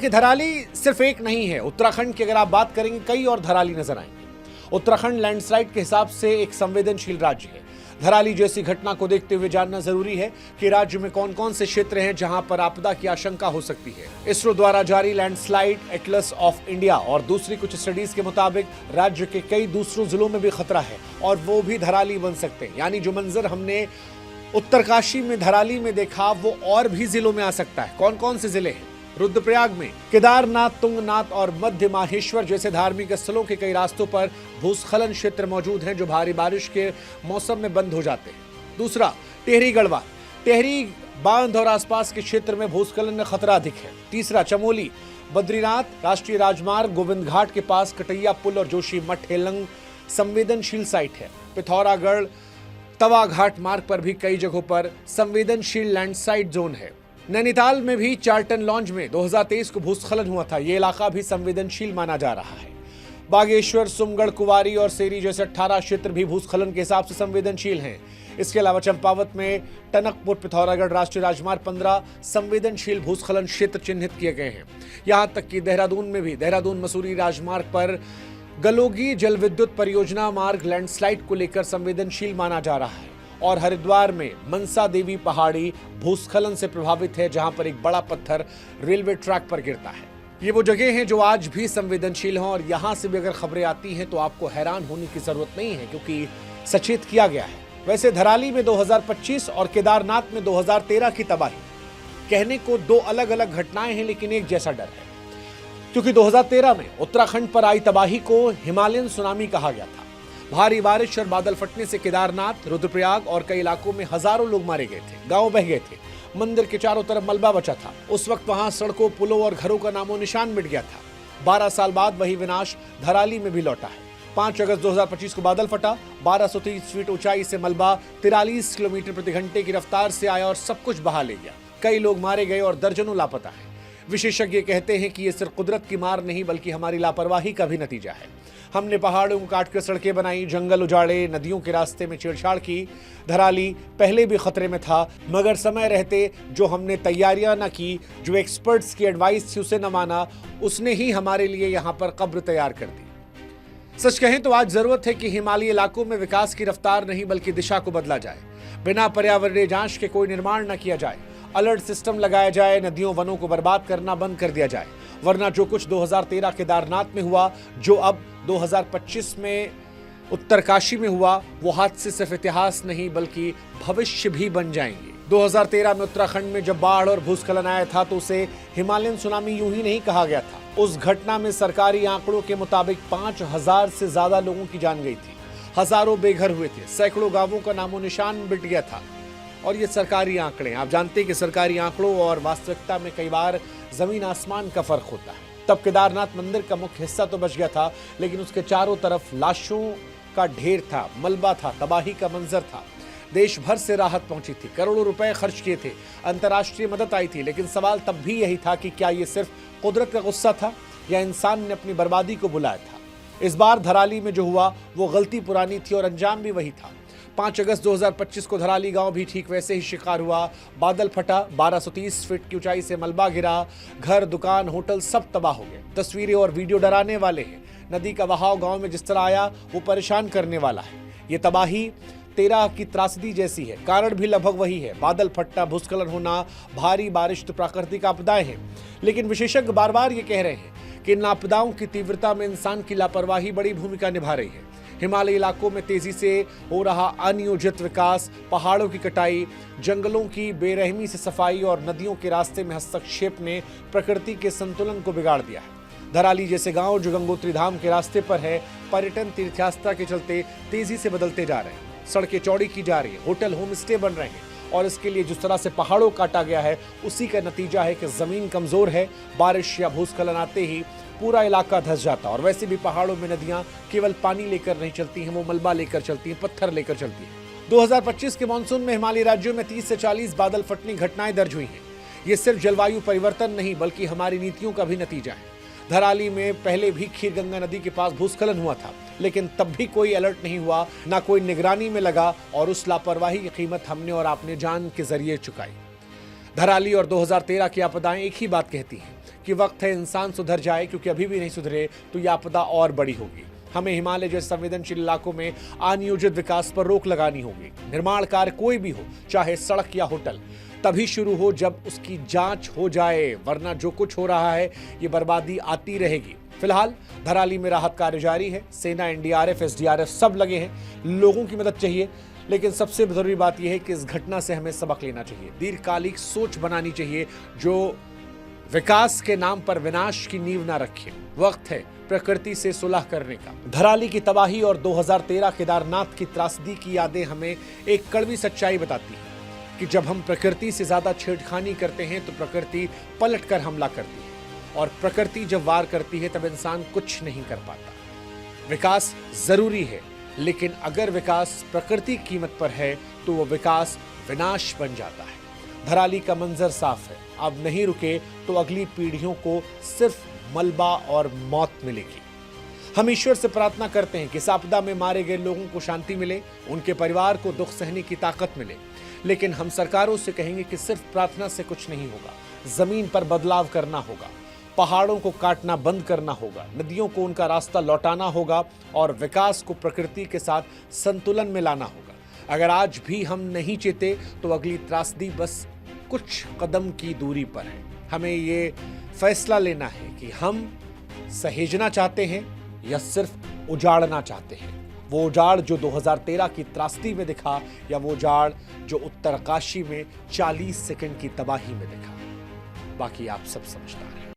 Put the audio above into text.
देखिए, धराली सिर्फ एक नहीं है। उत्तराखंड की अगर आप बात करेंगे, कई और धराली नजर आएंगे। उत्तराखंड लैंडस्लाइड के हिसाब से एक संवेदनशील राज्य है। धराली जैसी घटना को देखते हुए जानना जरूरी है कि राज्य में कौन कौन से क्षेत्र हैं जहां पर आपदा की आशंका हो सकती है। इसरो द्वारा जारी लैंडस्लाइड एटलस ऑफ इंडिया और दूसरी कुछ स्टडीज के मुताबिक राज्य के कई दूसरों जिलों में भी खतरा है और वो भी धराली बन सकते हैं। यानी जो मंजर हमने उत्तरकाशी में धराली में देखा, वो और भी जिलों में आ सकता है। कौन कौन से जिले हैं? रुद्रप्रयाग में केदारनाथ, तुंगनाथ और मध्य माहेश्वर जैसे धार्मिक स्थलों के कई रास्तों पर भूस्खलन क्षेत्र मौजूद हैं जो भारी बारिश के मौसम में बंद हो जाते हैं। दूसरा, टेहरी गढ़वाल, टेहरी बांध और आसपास के क्षेत्र में भूस्खलन में खतरा अधिक है। तीसरा, चमोली, बद्रीनाथ राष्ट्रीय राजमार्ग, गोविंद घाट के पास कटैया पुल और जोशी मठ हेलंग संवेदनशील साइट है। पिथौरागढ़ तवा घाट मार्ग पर भी कई जगहों पर संवेदनशील लैंडस्लाइड जोन है। नैनीताल में भी चार्टन लॉन्ज में 2023 को भूस्खलन हुआ था। ये इलाका भी संवेदनशील माना जा रहा है। बागेश्वर, सुमगढ़, कुवारी और सेरी जैसे 18 क्षेत्र भी भूस्खलन के हिसाब से संवेदनशील हैं। इसके अलावा चंपावत में टनकपुर, पिथौरागढ़ राष्ट्रीय राजमार्ग 15 संवेदनशील भूस्खलन क्षेत्र चिन्हित किए गए हैं। यहां तक कि देहरादून में भी देहरादून मसूरी राजमार्ग पर गलोगी जल विद्युत परियोजना मार्ग लैंडस्लाइड को लेकर संवेदनशील माना जा रहा है। और हरिद्वार में मनसा देवी पहाड़ी भूस्खलन से प्रभावित है, जहां पर एक बड़ा पत्थर रेलवे ट्रैक पर गिरता है। ये वो जगह हैं जो आज भी संवेदनशील हैं और यहां से भी अगर खबरें आती हैं तो आपको हैरान होने की जरूरत नहीं है, क्योंकि सचेत किया गया है। वैसे धराली में 2025 और केदारनाथ में 2013 की तबाही, कहने को दो अलग अलग घटनाएं हैं लेकिन एक जैसा डर है, क्योंकि 2013 में उत्तराखंड पर आई तबाही को हिमालयन सुनामी कहा गया था। भारी बारिश और बादल फटने से केदारनाथ, रुद्रप्रयाग और कई इलाकों में हजारों लोग मारे गए थे, गांव बह गए थे, मंदिर के चारों तरफ मलबा बचा था। उस वक्त वहां सड़कों, पुलों और घरों का नामो निशान मिट गया था। 12 साल बाद वही विनाश धराली में भी लौटा है। 5 अगस्त 2025 को बादल फटा, 1230 फीट ऊंचाई से मलबा 43 किलोमीटर प्रति घंटे की रफ्तार से आया और सब कुछ बहा ले गया। कई लोग मारे गए और दर्जनों लापता है। विशेषज्ञ कहते हैं कि यह सिर्फ कुदरत की मार नहीं बल्कि हमारी लापरवाही का भी नतीजा है। हमने पहाड़ों को काटकर सड़कें बनाई, जंगल उजाड़े, नदियों के रास्ते में छेड़छाड़ की। धराली पहले भी खतरे में था, मगर समय रहते जो हमने तैयारियां न की, जो एक्सपर्ट्स की एडवाइस थी उसे न माना, उसने ही हमारे लिए यहाँ पर कब्र तैयार कर दी। सच कहें तो आज जरूरत है कि हिमालयी इलाकों में विकास की रफ्तार नहीं बल्कि दिशा को बदला जाए। बिना पर्यावरणीय जांच के कोई निर्माण न किया जाए, अलर्ट सिस्टम लगाया जाए, नदियों वनों को बर्बाद करना बंद कर दिया जाए। वरना जो कुछ 2013 केदारनाथ में हुआ, जो अब 2025 में उत्तरकाशी में हुआ, वो हादसे सिर्फ इतिहास नहीं बल्कि भविष्य भी बन जाएंगे। 2013 में उत्तराखंड में जब बाढ़ और भूस्खलन आया था तो उसे हिमालयन सुनामी यूं ही नहीं कहा गया था। उस घटना में सरकारी आंकड़ों के मुताबिक 5000 से ज्यादा लोगों की जान गई थी, हजारों बेघर हुए थे, सैकड़ों गांवों का नामो निशान मिट गया था। और ये सरकारी आंकड़े, आप जानते हैं कि सरकारी आंकड़ों और वास्तविकता में कई बार जमीन आसमान का फर्क होता है। तब केदारनाथ मंदिर का मुख्य हिस्सा तो बच गया था, लेकिन उसके चारों तरफ लाशों का ढेर था, मलबा था, तबाही का मंजर था। देश भर से राहत पहुंची थी, करोड़ों रुपए खर्च किए थे, अंतर्राष्ट्रीय मदद आई थी, लेकिन सवाल तब भी यही था कि क्या ये सिर्फ कुदरत का गुस्सा था या इंसान ने अपनी बर्बादी को बुलाया था। इस बार धराली में जो हुआ वो गलती पुरानी थी और अंजाम भी वही था। 5 अगस्त 2025 को धराली गांव भी ठीक वैसे ही शिकार हुआ। बादल फटा, 1230 फीट की ऊंचाई से मलबा गिरा, घर, दुकान, होटल सब तबाह हो गए। तस्वीरें और वीडियो डराने वाले हैं। नदी का बहाव गांव में जिस तरह आया वो परेशान करने वाला है। ये तबाही 13 की त्रासदी जैसी है, कारण भी लगभग वही है। बादल फटना, भूस्खलन होना, भारी बारिश तो प्राकृतिक आपदाएं हैं, लेकिन विशेषज्ञ बार बार ये कह रहे हैं कि इन आपदाओं की तीव्रता में इंसान की लापरवाही बड़ी भूमिका निभा रही है। हिमालयी इलाकों में तेजी से हो रहा अनियोजित विकास, पहाड़ों की कटाई, जंगलों की बेरहमी से सफाई और नदियों के रास्ते में हस्तक्षेप ने प्रकृति के संतुलन को बिगाड़ दिया है। धराली जैसे गांव जो गंगोत्री धाम के रास्ते पर है, पर्यटन तीर्थयात्रा के चलते तेजी से बदलते जा रहे हैं। सड़कें चौड़ी की जा रही है, होटल, होम स्टे बन रहे हैं और इसके लिए जिस तरह से पहाड़ों काटा गया है उसी का नतीजा है कि जमीन कमजोर है। बारिश या भूस्खलन आते ही पूरा इलाका धंस जाता है। और वैसे भी पहाड़ों में नदियां केवल पानी लेकर नहीं चलती हैं, वो मलबा लेकर चलती हैं, पत्थर लेकर चलती हैं। 2025 के मानसून में हिमालयी राज्यों में 30 से 40 बादल फटने घटनाएं दर्ज हुई हैं। ये सिर्फ जलवायु परिवर्तन नहीं बल्कि हमारी नीतियों का भी नतीजा है। धराली में पहले भी खीरगंगा नदी के पास भूस्खलन हुआ था, लेकिन तब भी कोई अलर्ट नहीं हुआ, ना कोई निगरानी में लगा और उस लापरवाही की कीमत हमने और आपने जान के जरिए चुकाई। धराली और 2013 की आपदाएं एक ही बात कहती हैं कि वक्त है इंसान सुधर जाए, क्योंकि अभी भी नहीं सुधरे तो यह आपदा और बड़ी होगी। हमें हिमालय जैसे संवेदनशील इलाकों में अनियोजित विकास पर रोक लगानी होगी। निर्माण कार्य कोई भी हो, चाहे सड़क या होटल, तभी शुरू हो जब उसकी जांच हो जाए, वरना जो कुछ हो रहा है ये बर्बादी आती रहेगी। फिलहाल धराली में राहत कार्य जारी है। सेना, एनडीआरएफ, एसडीआरएफ सब लगे हैं। लोगों की मदद चाहिए, लेकिन सबसे जरूरी बात यह है कि इस घटना से हमें सबक लेना चाहिए। दीर्घकालिक सोच बनानी चाहिए जो विकास के नाम पर विनाश की नींव ना रखे। वक्त है प्रकृति से सुलह करने का। धराली की तबाही और 2013 केदारनाथ की त्रासदी की यादें हमें एक कड़वी सच्चाई बताती है कि जब हम प्रकृति से ज्यादा छेड़खानी करते हैं तो प्रकृति पलटकर हमला करती है, और प्रकृति जब वार करती है तब इंसान कुछ नहीं कर पाता। विकास जरूरी है, लेकिन अगर विकास प्रकृति की कीमत पर है तो वो विकास विनाश बन जाता है। धराली का मंजर साफ है। अब नहीं रुके तो अगली पीढ़ियों को सिर्फ मलबा और मौत मिलेगी। हम ईश्वर से प्रार्थना करते हैं कि इस आपदा में मारे गए लोगों को शांति मिले, उनके परिवार को दुख सहने की ताकत मिले। लेकिन हम सरकारों से कहेंगे कि सिर्फ प्रार्थना से कुछ नहीं होगा। जमीन पर बदलाव करना होगा, पहाड़ों को काटना बंद करना होगा, नदियों को उनका रास्ता लौटाना होगा और विकास को प्रकृति के साथ संतुलन में लाना होगा। अगर आज भी हम नहीं चेते तो अगली त्रासदी बस कुछ कदम की दूरी पर है। हमें ये फैसला लेना है कि हम सहेजना चाहते हैं या सिर्फ उजाड़ना चाहते हैं। वो उजाड़ जो 2013 की त्रासदी में दिखा, या वो उजाड़ जो उत्तरकाशी में 40 सेकंड की तबाही में दिखा। बाकी आप सब समझदार हैं।